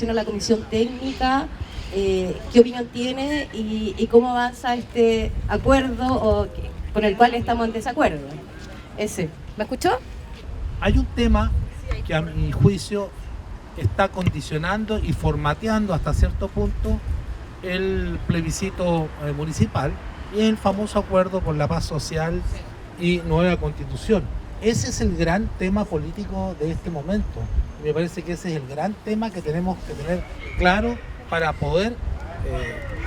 relación a la comisión técnica, qué opinión tiene y cómo avanza este acuerdo con el cual estamos en desacuerdo. Ese. ¿Me escuchó? Hay un tema que a mi juicio está condicionando y formateando hasta cierto punto el plebiscito municipal y el famoso acuerdo por la paz social y nueva constitución. Ese es el gran tema político de este momento. Me parece que ese es el gran tema que tenemos que tener claro para poder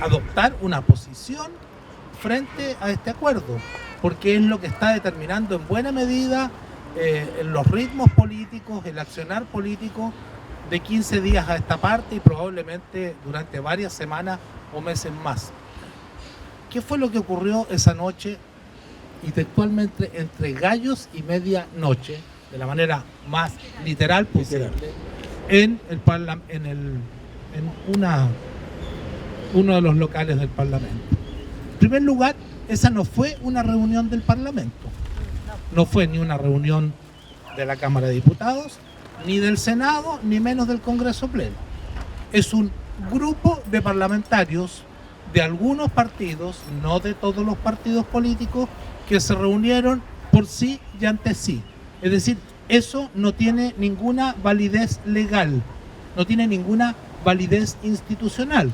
adoptar una posición frente a este acuerdo, porque es lo que está determinando en buena medida los ritmos políticos, el accionar político de 15 días a esta parte y probablemente durante varias semanas o meses más. ¿Qué fue lo que ocurrió esa noche y textualmente entre gallos y medianoche, de la manera más literal posible, en uno de los locales del Parlamento? En primer lugar, esa no fue una reunión del Parlamento, no fue ni una reunión de la Cámara de Diputados, ni del Senado, ni menos del Congreso Pleno. Es un grupo de parlamentarios de algunos partidos, no de todos los partidos políticos, que se reunieron por sí y ante sí. Es decir, eso no tiene ninguna validez legal, no tiene ninguna validez institucional,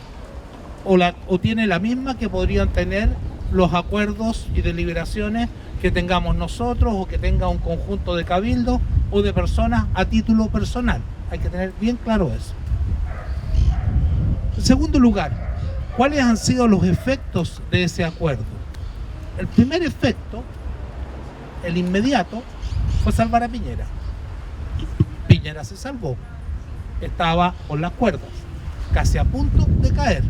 o tiene la misma que podrían tener los acuerdos y deliberaciones que tengamos nosotros o que tenga un conjunto de cabildos o de personas a título personal. Hay que tener bien claro eso. En segundo lugar, ¿cuáles han sido los efectos de ese acuerdo? El primer efecto, el inmediato, fue salvar a Piñera. Piñera se salvó. Estaba con las cuerdas, casi a punto de caer.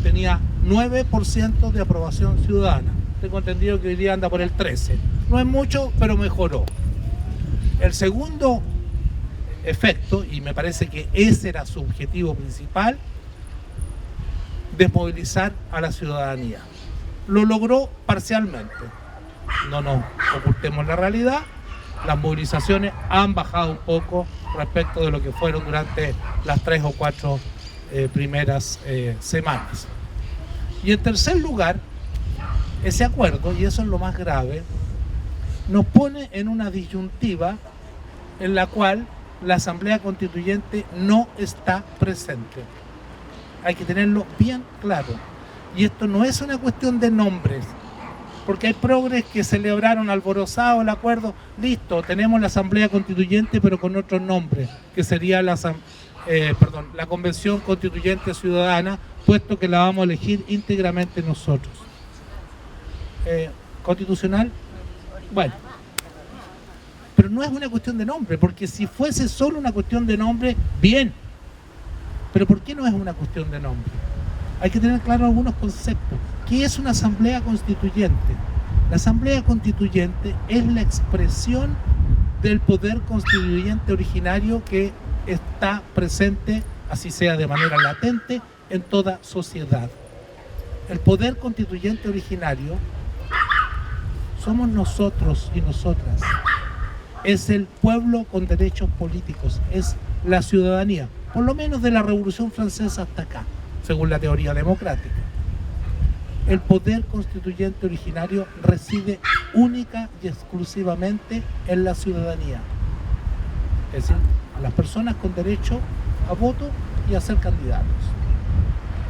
Tenía 9% de aprobación ciudadana. Tengo entendido que hoy día anda por el 13%. No es mucho, pero mejoró. El segundo efecto, y me parece que ese era su objetivo principal, desmovilizar a la ciudadanía. Lo logró parcialmente. No nos ocultemos la realidad. Las movilizaciones han bajado un poco respecto de lo que fueron durante las 3 o 4 primeras semanas. Y en tercer lugar, ese acuerdo, y eso es lo más grave, nos pone en una disyuntiva en la cual la Asamblea Constituyente no está presente. Hay que tenerlo bien claro. Y esto no es una cuestión de nombres, porque hay progres que celebraron alborozado el acuerdo. Listo, tenemos la Asamblea Constituyente, pero con otro nombre, que sería la Convención Constituyente Ciudadana, puesto que la vamos a elegir íntegramente nosotros. ¿Constitucional? Bueno. Pero no es una cuestión de nombre, porque si fuese solo una cuestión de nombre, bien. Pero ¿por qué no es una cuestión de nombre? Hay que tener claro algunos conceptos. ¿Qué es una asamblea constituyente? La asamblea constituyente es la expresión del poder constituyente originario que está presente, así sea de manera latente, en toda sociedad. El poder constituyente originario somos nosotros y nosotras. Es el pueblo con derechos políticos, es la ciudadanía, por lo menos de la Revolución Francesa hasta acá, según la teoría democrática. El poder constituyente originario reside única y exclusivamente en la ciudadanía, es decir, a las personas con derecho a voto y a ser candidatos.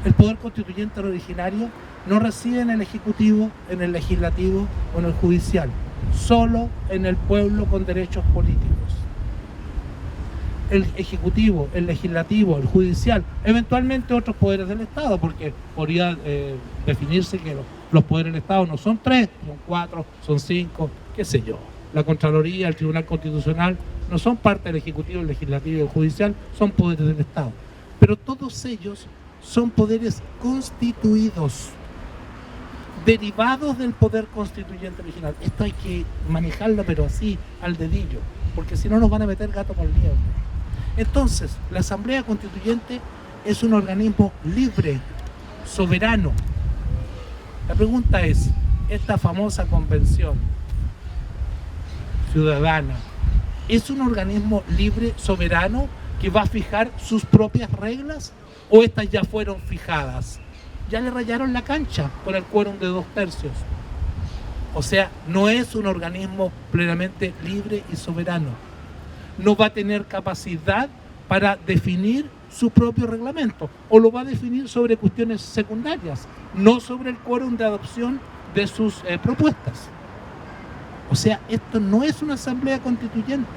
El poder constituyente originario no reside en el Ejecutivo, en el Legislativo o en el Judicial, solo en el pueblo con derechos políticos. El Ejecutivo, el Legislativo, el Judicial, eventualmente otros poderes del Estado, porque podría definirse que los poderes del Estado no son 3, son 4, son 5, qué sé yo. La Contraloría, el Tribunal Constitucional no son parte del Ejecutivo, el Legislativo y el Judicial, son poderes del Estado. Pero todos ellos son poderes constituidos, derivados del poder constituyente original. Esto hay que manejarlo, pero así, al dedillo, porque si no nos van a meter gato por liebre. Entonces, la Asamblea Constituyente es un organismo libre, soberano. La pregunta es, esta famosa convención ciudadana, ¿es un organismo libre, soberano, que va a fijar sus propias reglas o estas ya fueron fijadas? Ya le rayaron la cancha por el quórum de 2/3. O sea, no es un organismo plenamente libre y soberano. No va a tener capacidad para definir su propio reglamento, o lo va a definir sobre cuestiones secundarias, no sobre el quórum de adopción de sus propuestas. O sea, esto no es una asamblea constituyente.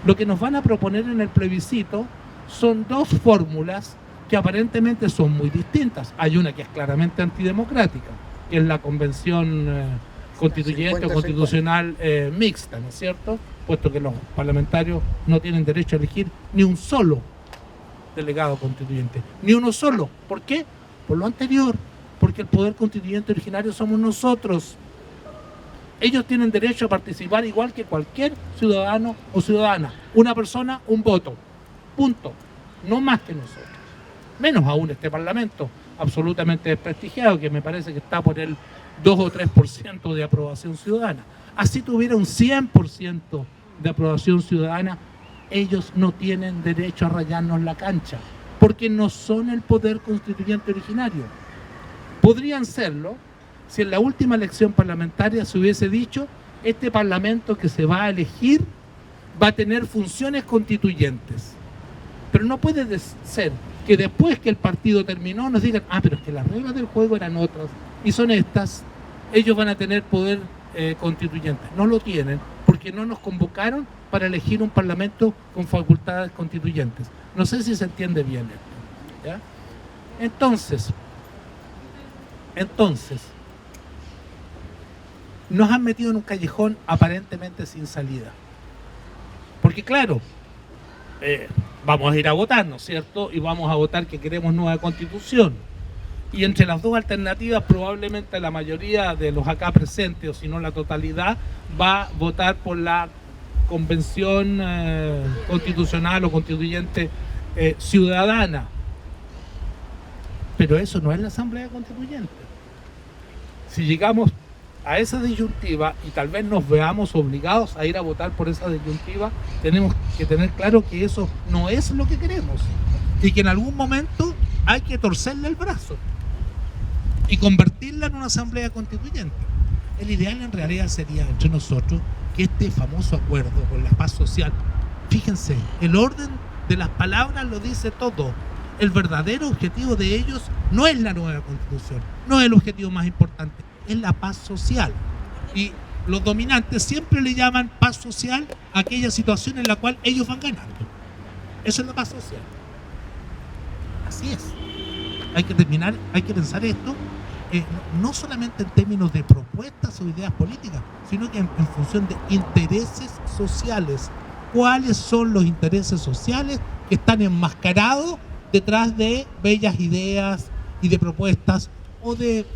Lo que nos van a proponer en el plebiscito son dos fórmulas que aparentemente son muy distintas. Hay una que es claramente antidemocrática, que es la convención constituyente o constitucional mixta, ¿no es cierto? Puesto que los parlamentarios no tienen derecho a elegir ni un solo delegado constituyente, ni uno solo. ¿Por qué? Por lo anterior, porque el poder constituyente originario somos nosotros. Ellos tienen derecho a participar igual que cualquier ciudadano o ciudadana. Una persona, un voto. Punto. No más que nosotros. Menos aún este Parlamento, absolutamente desprestigiado, que me parece que está por el 2 o 3% de aprobación ciudadana. Así tuviera un 100% de aprobación ciudadana, ellos no tienen derecho a rayarnos la cancha, porque no son el poder constituyente originario. Podrían serlo si en la última elección parlamentaria se hubiese dicho: este Parlamento que se va a elegir va a tener funciones constituyentes. Pero no puede ser que después que el partido terminó nos digan: pero es que las reglas del juego eran otras y son estas, ellos van a tener poder constituyente. No lo tienen, porque no nos convocaron para elegir un parlamento con facultades constituyentes. No sé si se entiende bien esto, ¿ya? Entonces, nos han metido en un callejón aparentemente sin salida. Porque claro, vamos a ir a votar, ¿no es cierto? Y vamos a votar que queremos nueva constitución. Y entre las dos alternativas, probablemente la mayoría de los acá presentes, o si no la totalidad, va a votar por la convención constitucional o constituyente ciudadana. Pero eso no es la asamblea constituyente. Si llegamos a esa disyuntiva y tal vez nos veamos obligados a ir a votar por esa disyuntiva, tenemos que tener claro que eso no es lo que queremos y que en algún momento hay que torcerle el brazo y convertirla en una asamblea constituyente. El ideal en realidad sería entre nosotros que este famoso acuerdo con la paz social, fíjense, el orden de las palabras lo dice todo. El verdadero objetivo de ellos no es la nueva constitución, no es el objetivo más importante, es la paz social. Y los dominantes siempre le llaman paz social a aquella situación en la cual ellos van ganando. Eso es la paz social. Así es. Hay que pensar esto no solamente en términos de propuestas o ideas políticas, sino que en función de intereses sociales. ¿Cuáles son los intereses sociales que están enmascarados detrás de bellas ideas y de propuestas o de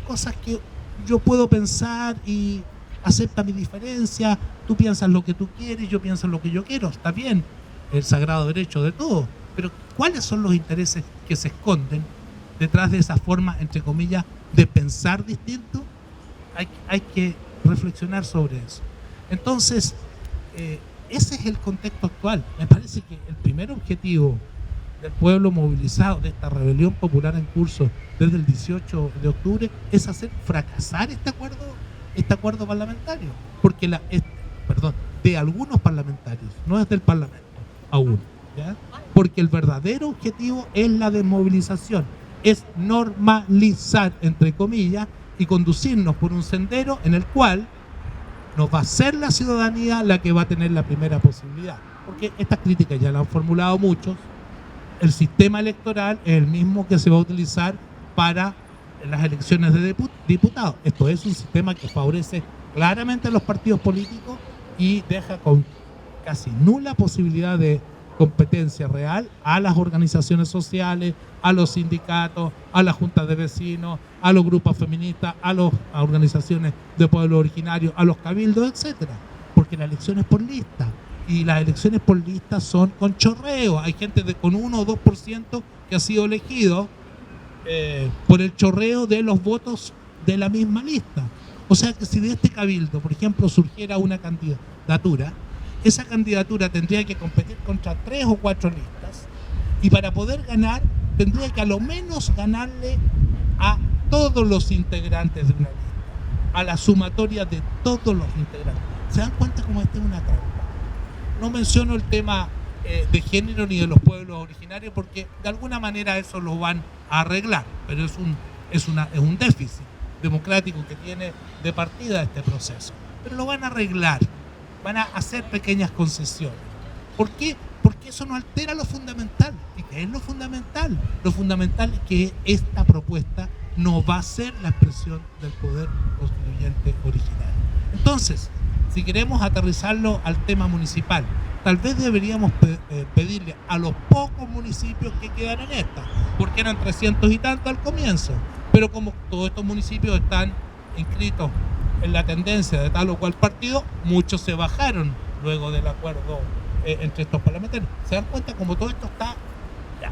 cosas que yo puedo pensar y acepta mi diferencia? Tú piensas lo que tú quieres, yo pienso lo que yo quiero, está bien, el sagrado derecho de todo, pero ¿cuáles son los intereses que se esconden detrás de esa forma, entre comillas, de pensar distinto? Hay que reflexionar sobre eso. Entonces, ese es el contexto actual. Me parece que el primer objetivo del pueblo movilizado, de esta rebelión popular en curso desde el 18 de octubre, es hacer fracasar este acuerdo parlamentario, porque de algunos parlamentarios, no es del Parlamento aún, ¿ya? Porque el verdadero objetivo es la desmovilización, es normalizar, entre comillas, y conducirnos por un sendero en el cual nos va a ser la ciudadanía la que va a tener la primera posibilidad, porque estas críticas ya las han formulado muchos. El sistema electoral es el mismo que se va a utilizar para las elecciones de diputados. Esto es un sistema que favorece claramente a los partidos políticos y deja con casi nula posibilidad de competencia real a las organizaciones sociales, a los sindicatos, a las juntas de vecinos, a los grupos feministas, a las organizaciones de pueblos originarios, a los cabildos, etcétera. Porque la elección es por lista. Y las elecciones por lista son con chorreo. Hay gente con 1 o 2% que ha sido elegido por el chorreo de los votos de la misma lista. O sea que si de este cabildo, por ejemplo, surgiera una candidatura, esa candidatura tendría que competir contra 3 o 4 listas Y para poder ganar, tendría que a lo menos ganarle a todos los integrantes de una lista, a la sumatoria de todos los integrantes. ¿Se dan cuenta cómo esta es una trampa? No menciono el tema de género ni de los pueblos originarios porque de alguna manera eso lo van a arreglar, pero es un déficit democrático que tiene de partida este proceso. Pero lo van a arreglar, van a hacer pequeñas concesiones. ¿Por qué? Porque eso no altera lo fundamental. ¿Y qué es lo fundamental? Lo fundamental es que esta propuesta no va a ser la expresión del poder constituyente original. Entonces, si queremos aterrizarlo al tema municipal, tal vez deberíamos pedirle a los pocos municipios que quedan en esta, porque eran 300 y tantos al comienzo, pero como todos estos municipios están inscritos en la tendencia de tal o cual partido, muchos se bajaron luego del acuerdo entre estos parlamentarios. ¿Se dan cuenta cómo todo esto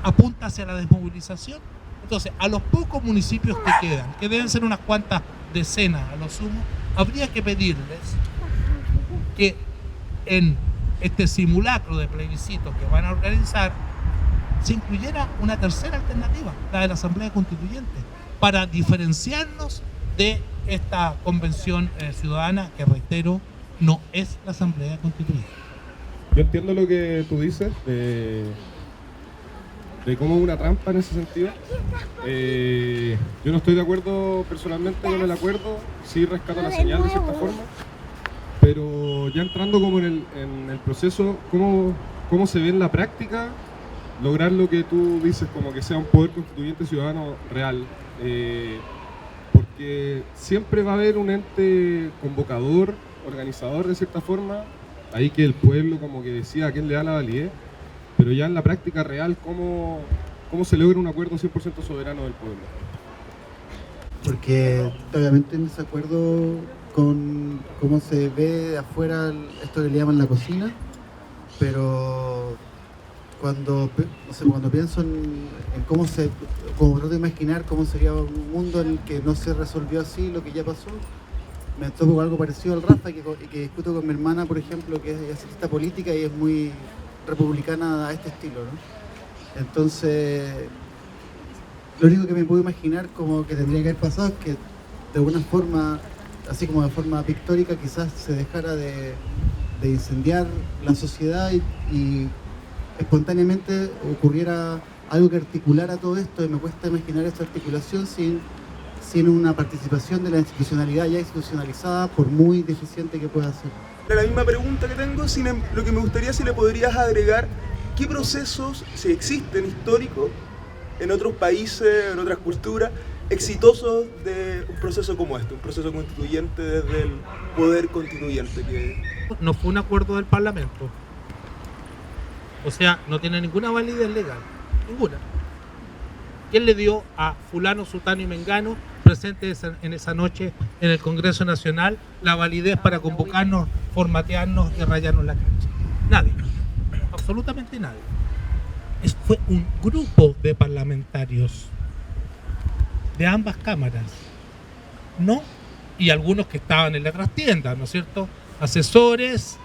apunta hacia la desmovilización? Entonces, a los pocos municipios que quedan, que deben ser unas cuantas decenas a lo sumo, habría que pedirles que en este simulacro de plebiscito que van a organizar se incluyera una tercera alternativa, la de la Asamblea Constituyente, para diferenciarnos de esta convención ciudadana que, reitero, no es la Asamblea Constituyente. Yo entiendo lo que tú dices de cómo es una trampa en ese sentido. Yo no estoy de acuerdo personalmente con el acuerdo, sí rescato la señal de cierta forma, pero ya entrando como en el proceso, ¿cómo se ve en la práctica lograr lo que tú dices, como que sea un poder constituyente ciudadano real? Porque siempre va a haber un ente convocador, organizador de cierta forma, ahí que el pueblo como que decida a quién le da la validez, pero ya en la práctica real, ¿cómo se logra un acuerdo 100% soberano del pueblo? Porque obviamente en desacuerdo con cómo se ve de afuera esto que le llaman la cocina, pero cuando pienso en cómo trato de imaginar cómo sería un mundo en el que no se resolvió así lo que ya pasó, me topo con algo parecido al Rafa y que discuto con mi hermana, por ejemplo, que es activista política y es muy republicana a este estilo, ¿no? Entonces, lo único que me puedo imaginar como que tendría que haber pasado es que de alguna forma, así como de forma pictórica, quizás se dejara de incendiar la sociedad y espontáneamente ocurriera algo que articulara todo esto, y me cuesta imaginar esta articulación sin una participación de la institucionalidad ya institucionalizada, por muy deficiente que pueda ser. La misma pregunta que tengo, lo que me gustaría si le podrías agregar, ¿qué procesos, si existen históricos, en otros países, en otras culturas, exitosos de un proceso como este, un proceso constituyente desde el poder constituyente? No fue un acuerdo del Parlamento. O sea, no tiene ninguna validez legal, ninguna. ¿Quién le dio a fulano, sutano y mengano presentes en esa noche en el Congreso Nacional la validez para convocarnos, formatearnos y rayarnos la cancha? Nadie, absolutamente nadie. Fue un grupo de parlamentarios de ambas cámaras, ¿no? Y algunos que estaban en la trastienda, ¿no es cierto? Asesores,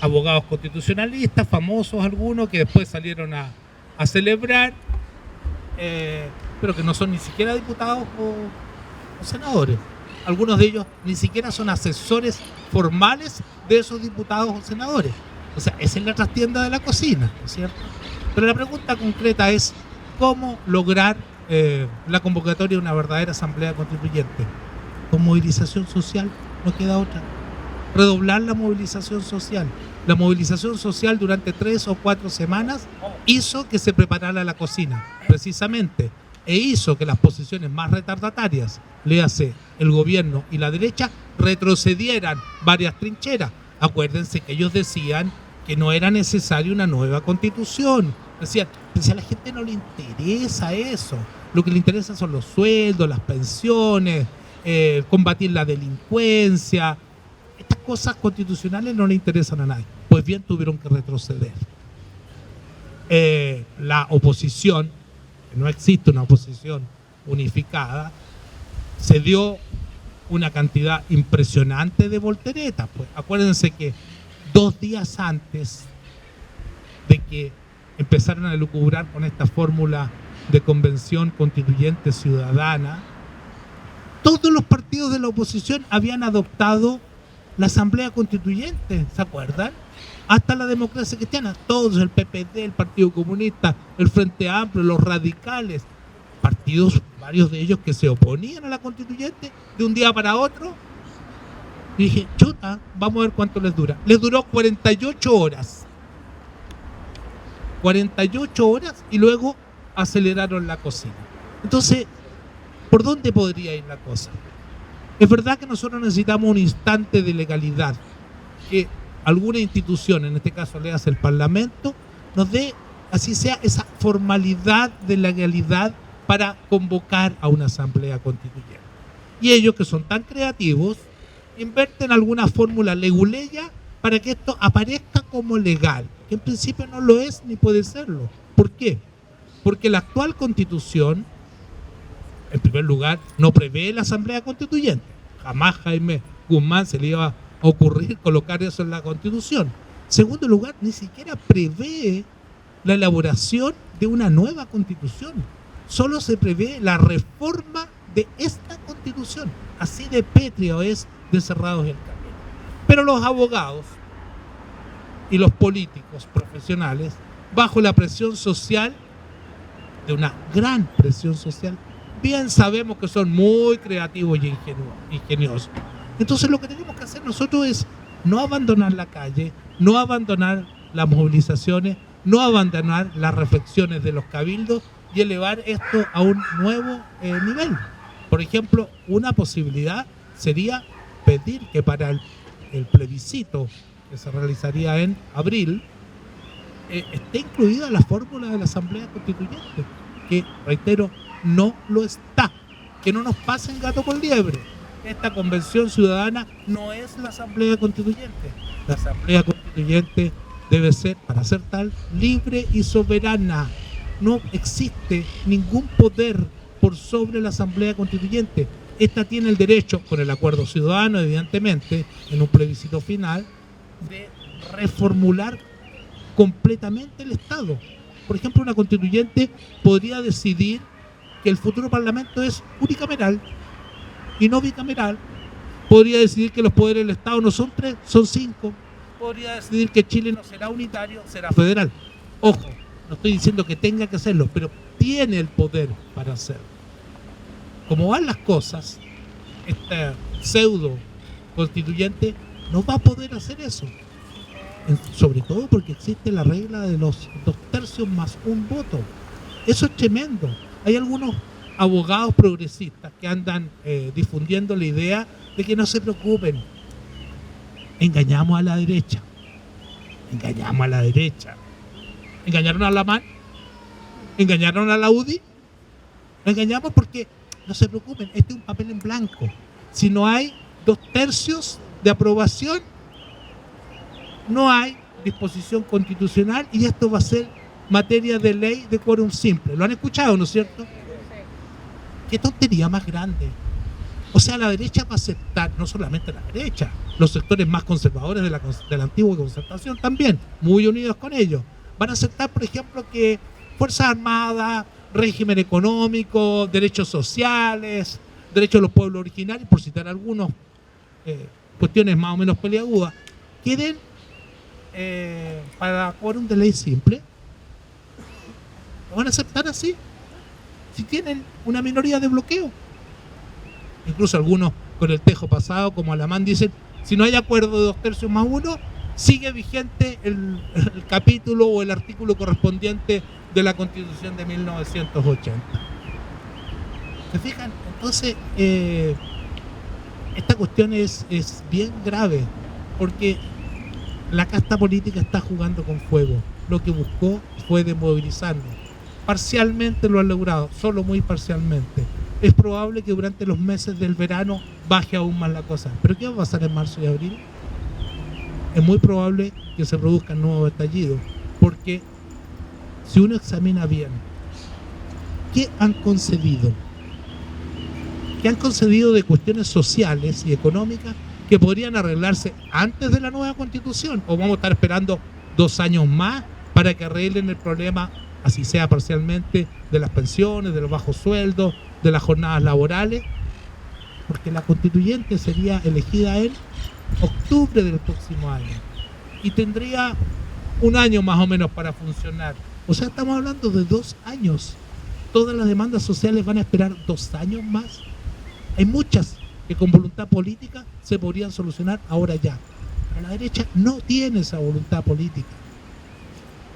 abogados constitucionalistas, famosos algunos que después salieron a celebrar, pero que no son ni siquiera diputados o senadores. Algunos de ellos ni siquiera son asesores formales de esos diputados o senadores. O sea, esa es la trastienda de la cocina, ¿no es cierto? Pero la pregunta concreta es cómo lograr la convocatoria de una verdadera asamblea constituyente. Con movilización social, no queda otra. Redoblar la movilización social. La movilización social durante 3 o 4 semanas hizo que se preparara la cocina, precisamente, e hizo que las posiciones más retardatarias, léase el gobierno y la derecha, retrocedieran varias trincheras. Acuérdense que ellos decían que no era necesaria una nueva constitución. Decían, a la gente no le interesa eso. Lo que le interesa son los sueldos, las pensiones, combatir la delincuencia. Estas cosas constitucionales no le interesan a nadie. Pues bien, tuvieron que retroceder. La oposición, no existe una oposición unificada, se dio una cantidad impresionante de volteretas. Pues acuérdense que 2 días antes de que empezaron a lucubrar con esta fórmula de convención constituyente ciudadana, todos los partidos de la oposición habían adoptado la asamblea constituyente, ¿se acuerdan? Hasta la Democracia Cristiana, todos, el PPD, el Partido Comunista, el Frente Amplio, los radicales, partidos, varios de ellos que se oponían a la constituyente de un día para otro. Y dije, chuta, vamos a ver cuánto les dura. Les duró 48 horas. 48 horas y luego aceleraron la cocina. Entonces, ¿por dónde podría ir la cosa? Es verdad que nosotros necesitamos un instante de legalidad, que alguna institución, en este caso le hace el Parlamento, nos dé, así sea, esa formalidad de legalidad para convocar a una asamblea constituyente. Y ellos, que son tan creativos, invierten alguna fórmula leguleya para que esto aparezca como legal, que en principio no lo es ni puede serlo. ¿Por qué? Porque la actual Constitución, en primer lugar, no prevé la Asamblea Constituyente. Jamás Jaime Guzmán se le iba a ocurrir colocar eso en la Constitución. En segundo lugar, ni siquiera prevé la elaboración de una nueva Constitución. Solo se prevé la reforma de esta Constitución. Así de pétreo es de cerrados el camino. Pero los abogados y los políticos profesionales, bajo la presión social, de una gran presión social, bien sabemos que son muy creativos y ingeniosos. Entonces lo que tenemos que hacer nosotros es no abandonar la calle, no abandonar las movilizaciones, no abandonar las reflexiones de los cabildos y elevar esto a un nuevo nivel. Por ejemplo, una posibilidad sería pedir que para el plebiscito que se realizaría en abril, esté incluida la fórmula de la Asamblea Constituyente, que, reitero, no lo está. Que no nos pasen gato por liebre. Esta convención ciudadana no es la Asamblea Constituyente. La Asamblea Constituyente debe ser, para ser tal, libre y soberana. No existe ningún poder por sobre la Asamblea Constituyente. Esta tiene el derecho, con el acuerdo ciudadano, evidentemente, en un plebiscito final, de reformular completamente el Estado. Por ejemplo, una constituyente podría decidir que el futuro Parlamento es unicameral y no bicameral. Podría decidir que los poderes del Estado no son 3, son 5. Podría decidir que Chile no será unitario, será federal. Ojo, no estoy diciendo que tenga que hacerlo, pero tiene el poder para hacerlo. Como van las cosas, esta pseudo constituyente no va a poder hacer eso. Sobre todo porque existe la regla de los 2/3 más un voto. Eso es tremendo. Hay algunos abogados progresistas que andan difundiendo la idea de que no se preocupen. Engañamos a la derecha. Engañamos a la derecha. Engañaron a la MAN. Engañaron a la UDI. Lo engañamos porque no se preocupen. Este es un papel en blanco. Si no hay 2/3 de aprobación, no hay disposición constitucional y esto va a ser materia de ley de quórum simple. ¿Lo han escuchado, no es cierto? ¿Qué tontería más grande? O sea, la derecha va a aceptar, no solamente la derecha, los sectores más conservadores de la antigua concertación también, muy unidos con ellos. Van a aceptar, por ejemplo, que Fuerzas Armadas, régimen económico, derechos sociales, derechos de los pueblos originarios, por citar algunos, cuestiones más o menos peliagudas, queden para quórum de ley simple. ¿Lo van a aceptar así? Si tienen una minoría de bloqueo. Incluso algunos con el tejo pasado, como Alamán, dicen, si no hay acuerdo de 2/3 más 1, sigue vigente el capítulo o el artículo correspondiente de la Constitución de 1980. ¿Se fijan? Entonces, esta cuestión es bien grave, porque la casta política está jugando con fuego. Lo que buscó fue desmovilizarnos. Parcialmente lo han logrado, solo muy parcialmente. Es probable que durante los meses del verano baje aún más la cosa. ¿Pero qué va a pasar en marzo y abril? Es muy probable que se produzcan nuevos estallidos, porque si uno examina bien, ¿qué han concedido? ¿Qué han concedido de cuestiones sociales y económicas que podrían arreglarse antes de la nueva Constitución? ¿O vamos a estar esperando 2 años más para que arreglen el problema, así sea parcialmente, de las pensiones, de los bajos sueldos, de las jornadas laborales, porque la constituyente sería elegida en octubre del próximo año y tendría un año más o menos para funcionar. O sea, estamos hablando de 2 años. Todas las demandas sociales van a esperar 2 años más. Hay muchas que con voluntad política se podrían solucionar ahora ya. Pero la derecha no tiene esa voluntad política.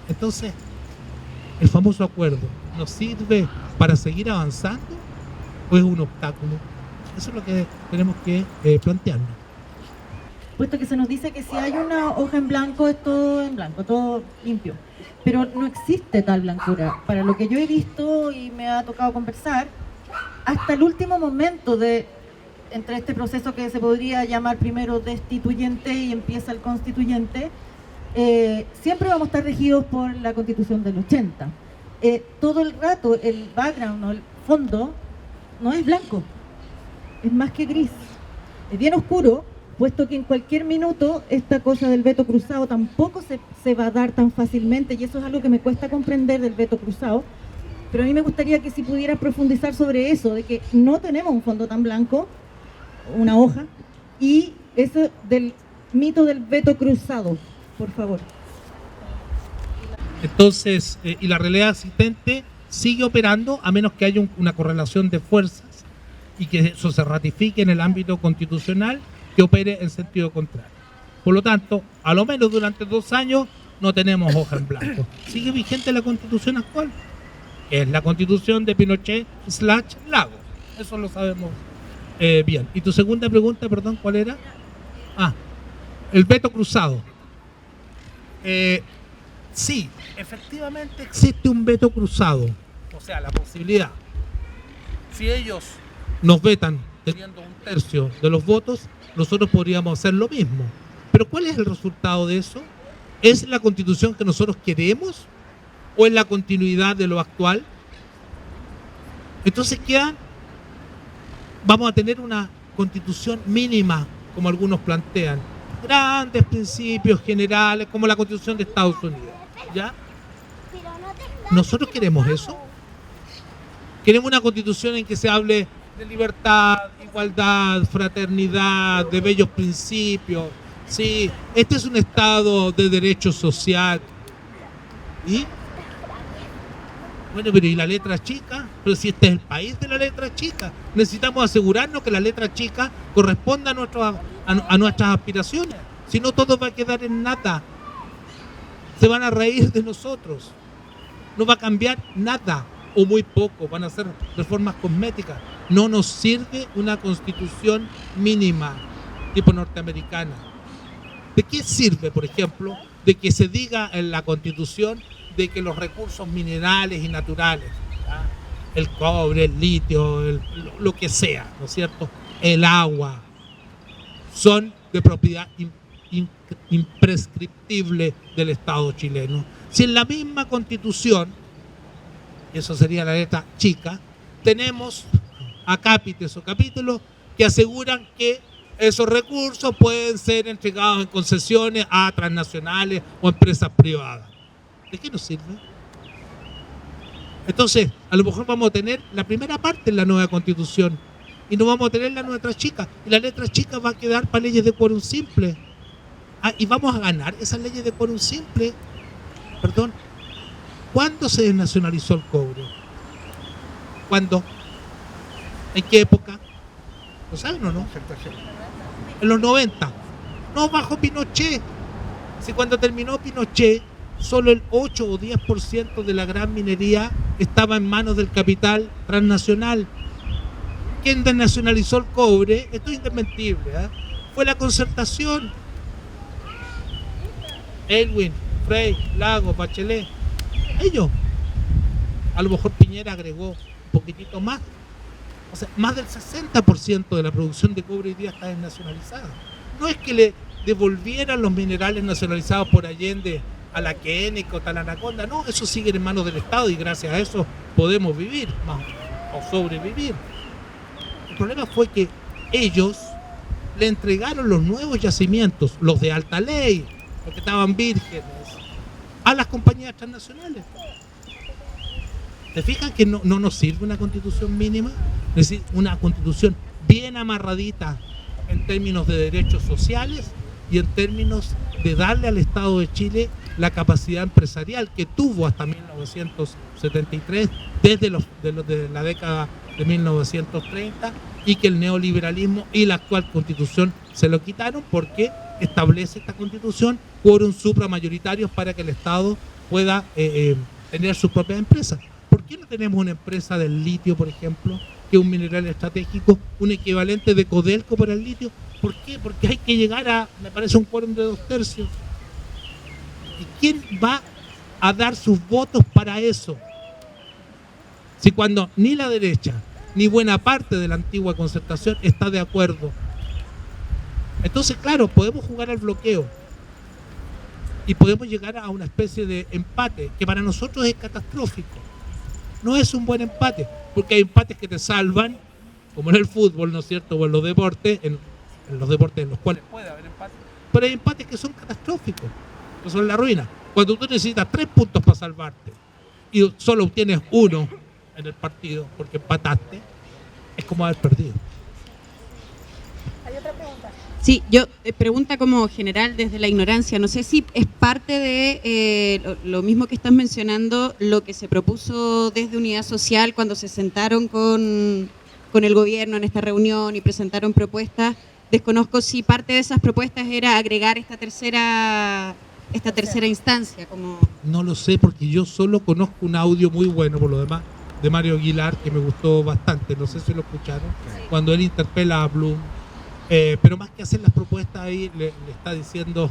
Entonces, el famoso acuerdo, ¿nos sirve para seguir avanzando o es un obstáculo? Eso es lo que tenemos que plantearnos. Puesto que se nos dice que si hay una hoja en blanco, es todo en blanco, todo limpio. Pero no existe tal blancura. Para lo que yo he visto y me ha tocado conversar, hasta el último momento entre este proceso que se podría llamar primero destituyente y empieza el constituyente, siempre vamos a estar regidos por la Constitución del 80. Todo el rato el background o el fondo no es blanco, es más que gris, es bien oscuro, puesto que en cualquier minuto esta cosa del veto cruzado tampoco se va a dar tan fácilmente, y eso es algo que me cuesta comprender del veto cruzado. Pero a mí me gustaría que si pudieras profundizar sobre eso, de que no tenemos un fondo tan blanco, una hoja, y eso del mito del veto cruzado, por favor. Entonces, y la realidad existente sigue operando a menos que haya una correlación de fuerzas y que eso se ratifique en el ámbito constitucional, que opere en sentido contrario. Por lo tanto, a lo menos durante 2 años no tenemos hoja en blanco. Sigue vigente la constitución actual, que es la constitución de Pinochet / Lagos. Eso lo sabemos bien. Y tu segunda pregunta, perdón, ¿cuál era? El veto cruzado. Sí, efectivamente existe un veto cruzado. O sea, la posibilidad. Si ellos nos vetan teniendo 1/3 de los votos, nosotros podríamos hacer lo mismo. Pero ¿cuál es el resultado de eso? ¿Es la constitución que nosotros queremos o es la continuidad de lo actual? Entonces vamos a tener una constitución mínima, como algunos plantean, grandes principios generales, como la constitución de Estados Unidos, ¿ya? ¿Nosotros queremos eso? ¿Queremos una constitución en que se hable de libertad, igualdad, fraternidad, de bellos principios? Sí, este es un Estado de derecho social. ¿Y? Bueno, pero ¿y la letra chica? Pero si este es el país de la letra chica, necesitamos asegurarnos que la letra chica corresponda a nuestras aspiraciones. Si no, todo va a quedar en nada. Se van a reír de nosotros. No va a cambiar nada, o muy poco. Van a ser reformas cosméticas. No nos sirve una constitución mínima, tipo norteamericana. ¿De qué sirve, por ejemplo, de que se diga en la constitución de que los recursos minerales y naturales, ¿ya? El cobre, el litio, lo que sea, ¿no es cierto?, el agua, son de propiedad imprescriptible del Estado chileno? Si en la misma constitución, y eso sería la letra chica, tenemos acápites o capítulos que aseguran que esos recursos pueden ser entregados en concesiones a transnacionales o empresas privadas. ¿De qué nos sirve? Entonces, a lo mejor vamos a tener la primera parte en la nueva constitución y no vamos a tener la letra chica. Y la letra chica va a quedar para leyes de quórum simple. Y vamos a ganar esas leyes de quórum simple. Perdón. ¿Cuándo se desnacionalizó el cobre? ¿Cuándo? ¿En qué época? ¿Lo saben o no? En los 90. No, bajo Pinochet. Si cuando terminó Pinochet, solo el 8 o 10% de la gran minería estaba en manos del capital transnacional. ¿Quién desnacionalizó el cobre? Esto es indesmentible, ¿eh? Fue la Concertación. Elwin, Frey, Lagos, Bachelet. Ellos. A lo mejor Piñera agregó un poquitito más. O sea, más del 60% de la producción de cobre hoy día está desnacionalizada. No es que le devolvieran los minerales nacionalizados por Allende a la Quénica o Talanaconda, no, eso sigue en manos del Estado y gracias a eso podemos vivir más o sobrevivir. El problema fue que ellos le entregaron los nuevos yacimientos, los de alta ley, los que estaban vírgenes, a las compañías transnacionales. ¿Te fijas que no nos sirve una constitución mínima? Es decir, una constitución bien amarradita en términos de derechos sociales y en términos de darle al Estado de Chile la capacidad empresarial que tuvo hasta 1973, desde de la década de 1930, y que el neoliberalismo y la actual constitución se lo quitaron, porque establece esta constitución quórum supramayoritarios para que el Estado pueda tener sus propias empresas. ¿Por qué no tenemos una empresa del litio, por ejemplo, que es un mineral estratégico, un equivalente de Codelco para el litio? ¿Por qué? Porque hay que llegar a, me parece, un quórum de 2/3. ¿Y quién va a dar sus votos para eso? Si cuando ni la derecha ni buena parte de la antigua concertación está de acuerdo. Entonces, claro, podemos jugar al bloqueo y podemos llegar a una especie de empate que para nosotros es catastrófico. No es un buen empate, porque hay empates que te salvan, como en el fútbol, ¿no es cierto?, o en los deportes, en los deportes en los cuales puede haber empates, pero hay empates que son catastróficos, que son la ruina. Cuando tú necesitas 3 puntos para salvarte y solo obtienes 1 en el partido porque empataste, es como haber perdido. ¿Hay otra pregunta? Sí, yo pregunta como general desde la ignorancia. No sé si es parte de lo mismo que estás mencionando, lo que se propuso desde Unidad Social cuando se sentaron con el gobierno en esta reunión y presentaron propuestas. Desconozco si parte de esas propuestas era agregar esta tercera instancia. Como... No lo sé, porque yo solo conozco un audio muy bueno, por lo demás, de Mario Aguilar, que me gustó bastante. No sé si lo escucharon, sí, cuando él interpela a Blum. Pero más que hacer las propuestas ahí, le está diciendo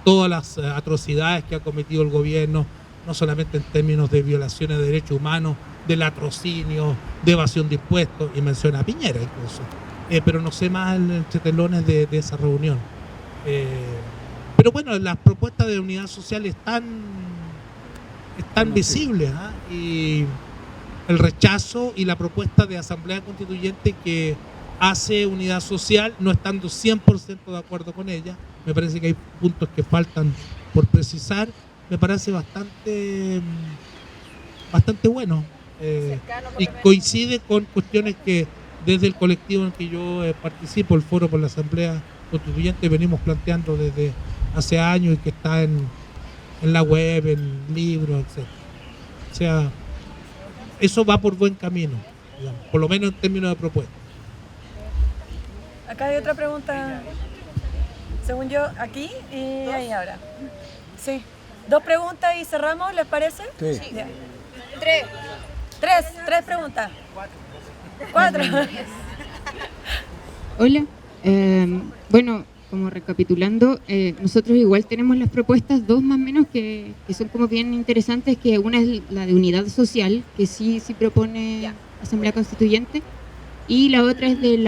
todas las atrocidades que ha cometido el gobierno, no solamente en términos de violaciones de derechos humanos, de latrocinio, de evasión de impuestos, y menciona a Piñera incluso. Pero no sé más entre telones de esa reunión. Pero bueno, las propuestas de Unidad Social están visibles, ¿eh? Y el rechazo y la propuesta de Asamblea Constituyente que hace Unidad Social, no estando 100% de acuerdo con ella, me parece que hay puntos que faltan por precisar, me parece bastante bueno, y coincide con cuestiones que desde el colectivo en que yo participo, el Foro por la Asamblea Constituyente, venimos planteando desde hace años y que está en la web, en libros, etc. O sea, eso va por buen camino, digamos, por lo menos en términos de propuesta. Acá hay otra pregunta, según yo, aquí y ahí ahora. Sí. 2 preguntas y cerramos, ¿les parece? Sí. Ya. 3 preguntas. 4. Hola. Bueno, como recapitulando, nosotros igual tenemos las propuestas, 2 más o menos, que son como bien interesantes, que una es la de Unidad Social, que sí propone Asamblea Constituyente, y la otra es del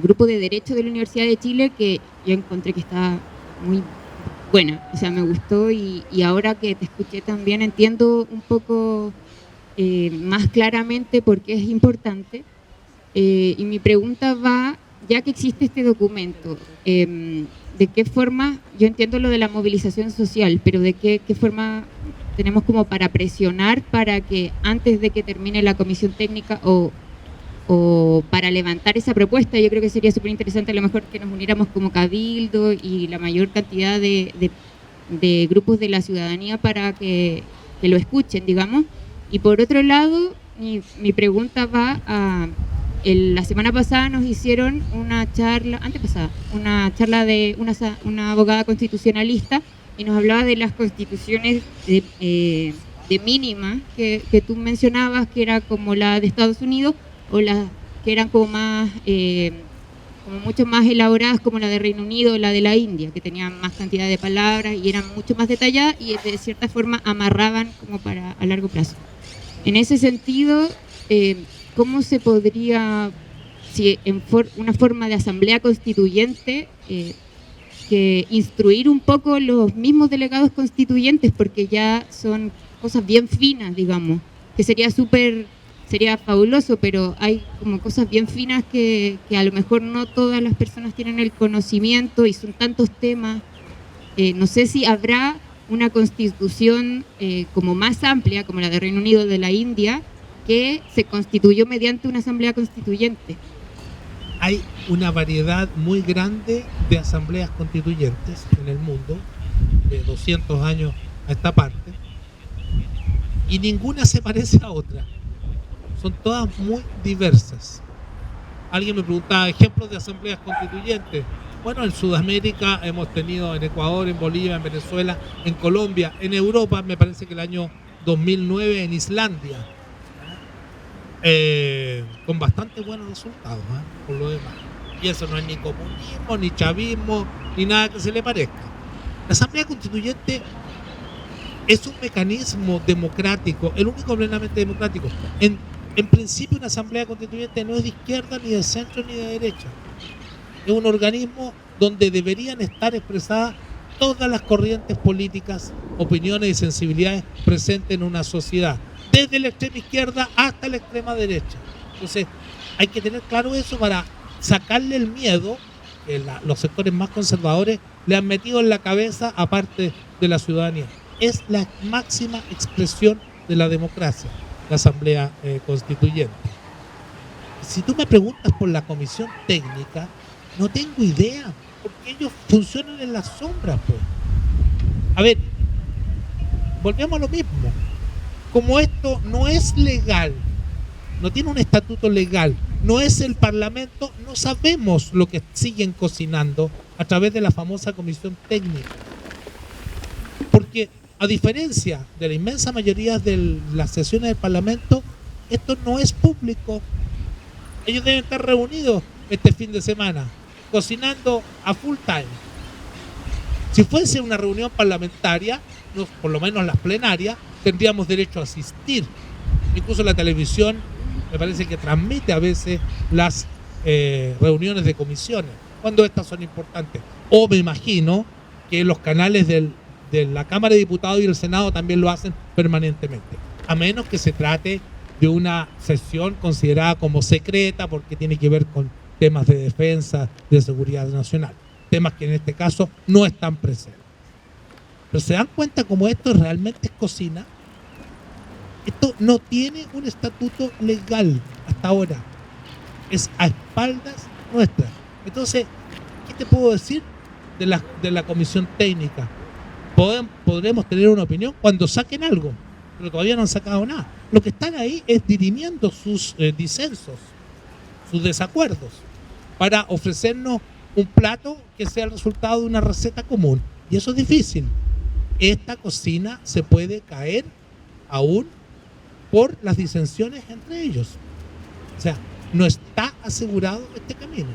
grupo de Derecho de la Universidad de Chile, que yo encontré que está muy buena, o sea, me gustó, y ahora que te escuché también entiendo un poco más claramente por qué es importante. Y mi pregunta va, ya que existe este documento, ¿de qué forma, yo entiendo lo de la movilización social, pero de qué forma tenemos como para presionar para que antes de que termine la comisión técnica o para levantar esa propuesta? Yo creo que sería súper interesante a lo mejor que nos uniéramos como cabildo y la mayor cantidad de grupos de la ciudadanía para que lo escuchen, digamos. Y por otro lado, mi pregunta va a... la semana pasada nos hicieron una charla de una abogada constitucionalista y nos hablaba de las constituciones de mínima que tú mencionabas, que era como la de Estados Unidos, o las que eran como más como mucho más elaboradas, como la de Reino Unido o la de la India, que tenían más cantidad de palabras y eran mucho más detalladas y de cierta forma amarraban como para a largo plazo. En ese sentido, ¿cómo se podría, si en una forma de asamblea constituyente, que instruir un poco los mismos delegados constituyentes, porque ya son cosas bien finas, digamos, que sería fabuloso, pero hay como cosas bien finas que a lo mejor no todas las personas tienen el conocimiento y son tantos temas. No sé si habrá una constitución como más amplia, como la de Reino Unido, de la India, que se constituyó mediante una asamblea constituyente. Hay una variedad muy grande de asambleas constituyentes en el mundo, de 200 años a esta parte, y ninguna se parece a otra. Son todas muy diversas. Alguien me preguntaba ejemplos de asambleas constituyentes. Bueno, en Sudamérica hemos tenido en Ecuador, en Bolivia, en Venezuela, en Colombia, en Europa, me parece que el año 2009 en Islandia, con bastante buenos resultados, por lo demás. Y eso no es ni comunismo, ni chavismo, ni nada que se le parezca. La Asamblea Constituyente es un mecanismo democrático, el único plenamente democrático. En principio, una Asamblea Constituyente no es de izquierda, ni de centro, ni de derecha. Es un organismo donde deberían estar expresadas todas las corrientes políticas, opiniones y sensibilidades presentes en una sociedad, desde la extrema izquierda hasta la extrema derecha. Entonces, hay que tener claro eso para sacarle el miedo que los sectores más conservadores le han metido en la cabeza a parte de la ciudadanía. Es la máxima expresión de la democracia, la Asamblea Constituyente. Si tú me preguntas por la comisión técnica, no tengo idea, porque ellos funcionan en las sombras, pues. A ver, volvemos a lo mismo. Como esto no es legal, no tiene un estatuto legal, no es el Parlamento, no sabemos lo que siguen cocinando a través de la famosa comisión técnica. Porque a diferencia de la inmensa mayoría de las sesiones del Parlamento, esto no es público. Ellos deben estar reunidos este fin de semana, cocinando a full time. Si fuese una reunión parlamentaria, por lo menos las plenarias, tendríamos derecho a asistir. Incluso la televisión me parece que transmite a veces las reuniones de comisiones, cuando estas son importantes. O me imagino que los canales de la Cámara de Diputados y el Senado también lo hacen permanentemente, a menos que se trate de una sesión considerada como secreta porque tiene que ver con temas de defensa, de seguridad nacional, temas que en este caso no están presentes. Pero se dan cuenta como esto realmente es cocina. Esto no tiene un estatuto legal hasta ahora, es a espaldas nuestras. Entonces, ¿qué te puedo decir de la comisión técnica? Podremos tener una opinión cuando saquen algo, pero todavía no han sacado nada. Lo que están ahí es dirimiendo sus disensos, sus desacuerdos, para ofrecernos un plato que sea el resultado de una receta común. Y eso es difícil. Esta cocina se puede caer aún por las disensiones entre ellos. O sea, no está asegurado este camino.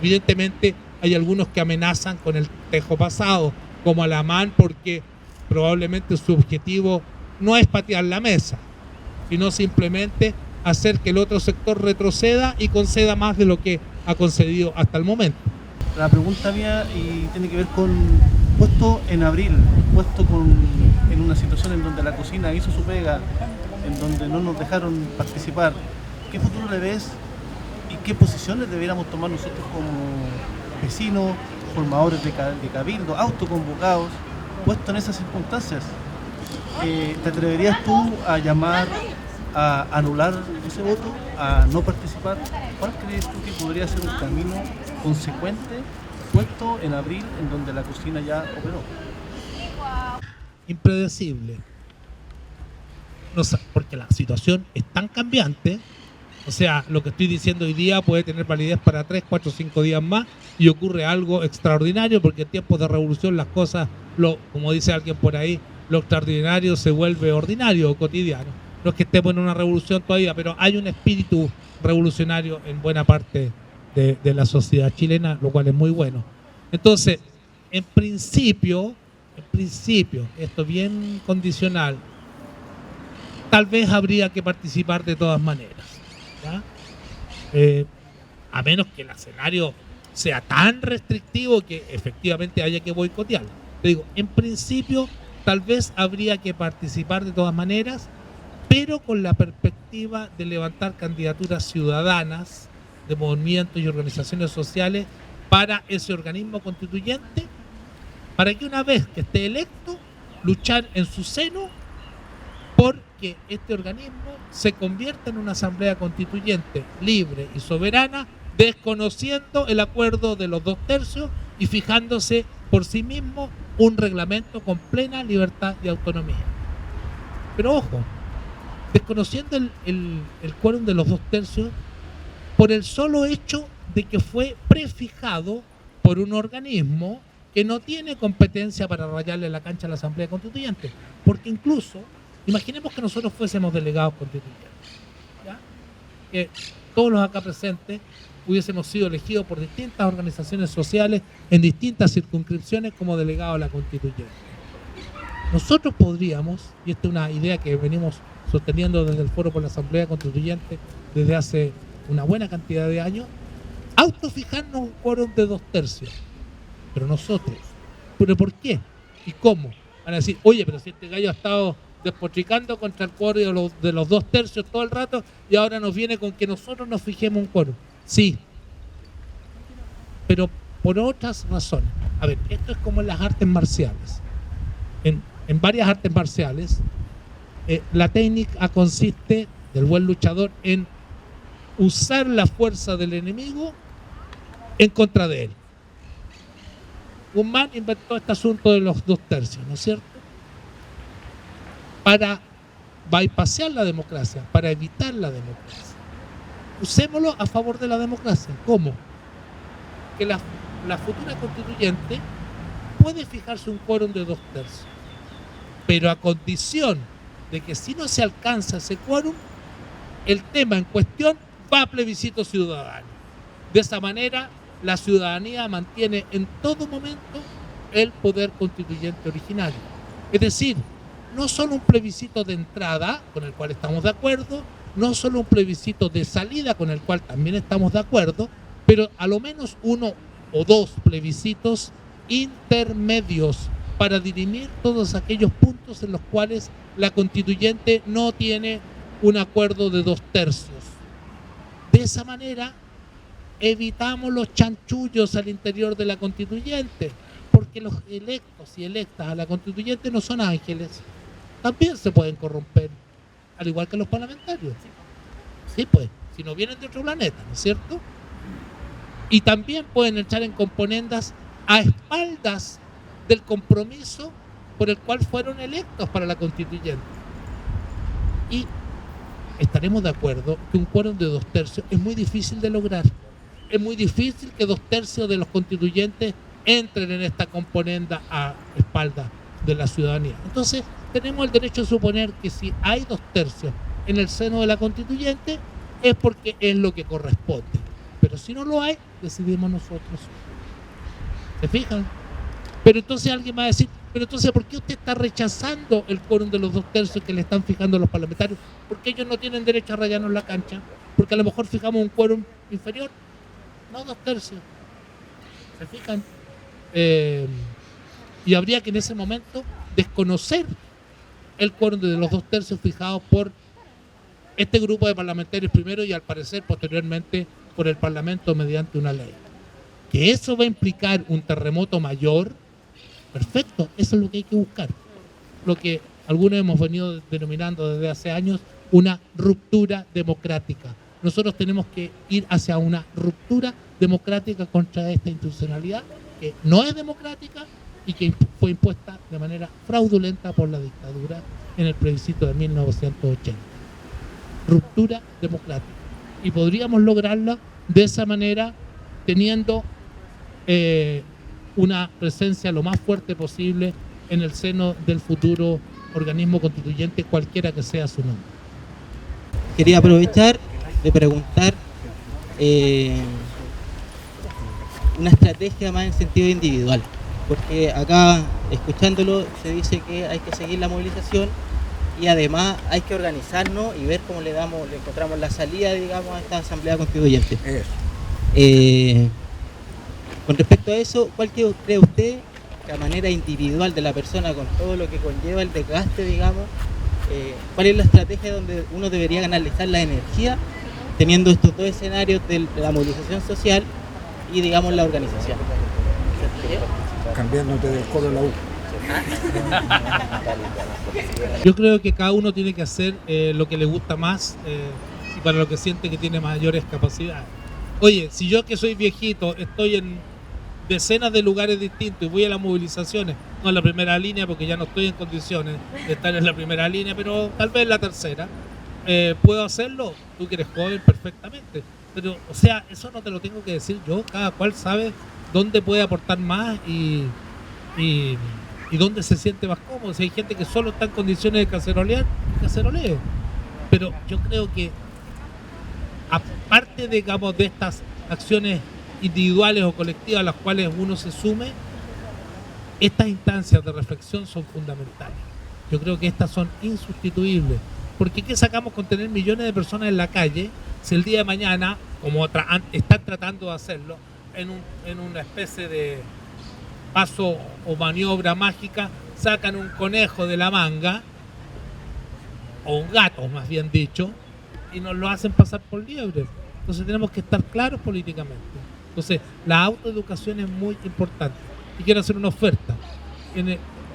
Evidentemente hay algunos que amenazan con el tejo pasado, como Alamán, porque probablemente su objetivo no es patear la mesa, sino simplemente hacer que el otro sector retroceda y conceda más de lo que ha concedido hasta el momento. La pregunta mía y tiene que ver con, puesto en abril, en una situación en donde la cocina hizo su pega, en donde no nos dejaron participar, ¿qué futuro le ves y qué posiciones deberíamos tomar nosotros como vecinos, formadores de cabildo, autoconvocados, puesto en esas circunstancias? ¿Te atreverías tú a llamar a anular ese voto, a no participar? ¿Cuál crees tú que podría ser un camino consecuente puesto en abril en donde la cocina ya operó? Impredecible. No, porque la situación es tan cambiante. O sea, lo que estoy diciendo hoy día puede tener validez para 3, 4, 5 días más y ocurre algo extraordinario, porque en tiempos de revolución las cosas, como dice alguien por ahí, lo extraordinario se vuelve ordinario o cotidiano. No es que estemos en una revolución todavía, pero hay un espíritu revolucionario en buena parte de la sociedad chilena, lo cual es muy bueno. Entonces, en principio, esto es bien condicional, tal vez habría que participar de todas maneras, ¿ya? A menos que el escenario sea tan restrictivo que efectivamente haya que boicotearlo. Te digo, en principio tal vez habría que participar de todas maneras, pero con la perspectiva de levantar candidaturas ciudadanas de movimientos y organizaciones sociales para ese organismo constituyente para que una vez que esté electo, luchar en su seno porque este organismo se convierta en una asamblea constituyente libre y soberana, desconociendo el acuerdo de los 2/3 y fijándose por sí mismo un reglamento con plena libertad y autonomía. Pero ojo, desconociendo el quórum de los 2/3 por el solo hecho de que fue prefijado por un organismo que no tiene competencia para rayarle la cancha a la Asamblea Constituyente. Porque incluso, imaginemos que nosotros fuésemos delegados constituyentes, ¿ya? Que todos los acá presentes hubiésemos sido elegidos por distintas organizaciones sociales en distintas circunscripciones como delegados a la Constituyente. Nosotros podríamos, y esta es una idea que venimos sosteniendo desde el Foro por la Asamblea Constituyente desde hace una buena cantidad de años, autofijarnos un quórum de 2/3. Pero nosotros, ¿pero por qué? ¿Y cómo? Van a decir, oye, pero si este gallo ha estado despotricando contra el quórum de los 2/3 todo el rato y ahora nos viene con que nosotros nos fijemos un quórum. Sí, pero por otras razones. A ver, esto es como en las artes marciales. En varias artes marciales, la técnica consiste del buen luchador en usar la fuerza del enemigo en contra de él. Un man inventó este asunto de los 2/3, ¿no es cierto? Para bypassear la democracia, para evitar la democracia. Usémoslo a favor de la democracia. ¿Cómo? Que la futura constituyente puede fijarse un quórum de 2/3, pero a condición de que si no se alcanza ese quórum, el tema en cuestión va a plebiscito ciudadano. De esa manera, la ciudadanía mantiene en todo momento el poder constituyente originario. Es decir, no solo un plebiscito de entrada, con el cual estamos de acuerdo, no solo un plebiscito de salida, con el cual también estamos de acuerdo, pero a lo menos 1 o 2 plebiscitos intermedios para dirimir todos aquellos puntos en los cuales la constituyente no tiene un acuerdo de 2/3. De esa manera evitamos los chanchullos al interior de la constituyente, porque los electos y electas a la constituyente no son ángeles, también se pueden corromper, al igual que los parlamentarios. Sí, pues, si no vienen de otro planeta, ¿no es cierto? Y también pueden echar en componendas a espaldas del compromiso por el cual fueron electos para la constituyente. Y estaremos de acuerdo que un quórum de 2/3 es muy difícil de lograr. Es muy difícil que 2/3 de los constituyentes entren en esta componenda a espaldas de la ciudadanía. Entonces, tenemos el derecho a suponer que si hay 2/3 en el seno de la constituyente, es porque es lo que corresponde. Pero si no lo hay, decidimos nosotros. ¿Se fijan? Pero entonces alguien va a decir, pero entonces, ¿por qué usted está rechazando el quórum de los 2/3 que le están fijando los parlamentarios? Porque ellos no tienen derecho a rayarnos la cancha. Porque a lo mejor fijamos un quórum inferior, no 2/3. ¿Se fijan? Y habría que en ese momento desconocer el quórum de los 2/3 fijados por este grupo de parlamentarios primero y al parecer posteriormente por el Parlamento mediante una ley. Que eso va a implicar un terremoto mayor, perfecto, eso es lo que hay que buscar. Lo que algunos hemos venido denominando desde hace años una ruptura democrática. Nosotros tenemos que ir hacia una ruptura democrática contra esta institucionalidad que no es democrática y que fue impuesta de manera fraudulenta por la dictadura en el plebiscito de 1980. Ruptura democrática. Y podríamos lograrla de esa manera teniendo una presencia lo más fuerte posible en el seno del futuro organismo constituyente, cualquiera que sea su nombre. Quería aprovechar de preguntar una estrategia más en sentido individual, porque acá, escuchándolo, se dice que hay que seguir la movilización y además hay que organizarnos y ver cómo le encontramos la salida, digamos, a esta asamblea constituyente. Con respecto a eso, ¿cuál cree usted, la manera individual de la persona con todo lo que conlleva el desgaste, digamos, cuál es la estrategia donde uno debería canalizar la energía teniendo estos dos escenarios de la movilización social y, digamos, la organización? cambiándote del coro a la U. Yo creo que cada uno tiene que hacer lo que le gusta más y para lo que siente que tiene mayores capacidades. Oye, si yo que soy viejito estoy en decenas de lugares distintos y voy a las movilizaciones, no en la primera línea porque ya no estoy en condiciones de estar en la primera línea, pero tal vez en la tercera, puedo hacerlo, tú que eres joven perfectamente, pero o sea, eso no te lo tengo que decir yo, cada cual sabe dónde puede aportar más y dónde se siente más cómodo. Si hay gente que solo está en condiciones de cacerolear, que cacerolee. Pero yo creo que aparte, digamos, de estas acciones individuales o colectivas a las cuales uno se sume, estas instancias de reflexión son fundamentales. Yo creo que estas son insustituibles. Porque ¿qué sacamos con tener millones de personas en la calle si el día de mañana, como están tratando de hacerlo, en una especie de paso o maniobra mágica, sacan un conejo de la manga, o un gato más bien dicho, y nos lo hacen pasar por liebre? Entonces tenemos que estar claros políticamente. Entonces la autoeducación es muy importante. Y quiero hacer una oferta.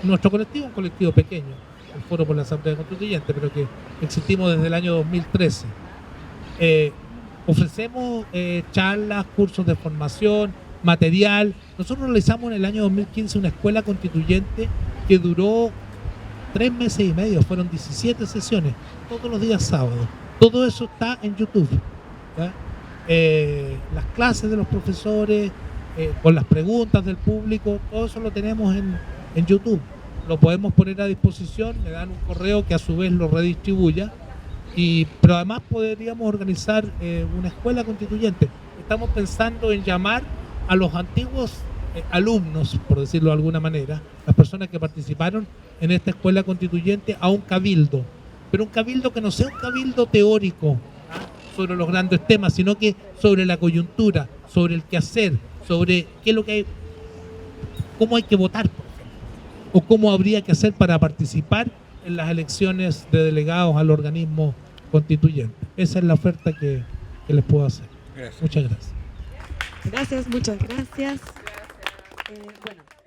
Nuestro colectivo es un colectivo pequeño, el Foro por la Asamblea Constituyente, pero que existimos desde el año 2013. Ofrecemos charlas, cursos de formación, material. Nosotros realizamos en el año 2015 una escuela constituyente que duró 3 meses y medio, fueron 17 sesiones, todos los días sábados. Todo eso está en YouTube, ¿ya? Las clases de los profesores, con las preguntas del público, todo eso lo tenemos en YouTube. Lo podemos poner a disposición, me dan un correo que a su vez lo redistribuya, pero además podríamos organizar una escuela constituyente. Estamos pensando en llamar a los antiguos alumnos, por decirlo de alguna manera, las personas que participaron en esta escuela constituyente, a un cabildo, pero un cabildo que no sea un cabildo teórico sobre los grandes temas, sino que sobre la coyuntura, sobre el quehacer, sobre qué es lo que hay, cómo hay que votar, por ejemplo, o cómo habría que hacer para participar en las elecciones de delegados al organismo constituyente. Esa es la oferta que les puedo hacer. Gracias. Muchas gracias. Gracias, muchas gracias. Bueno.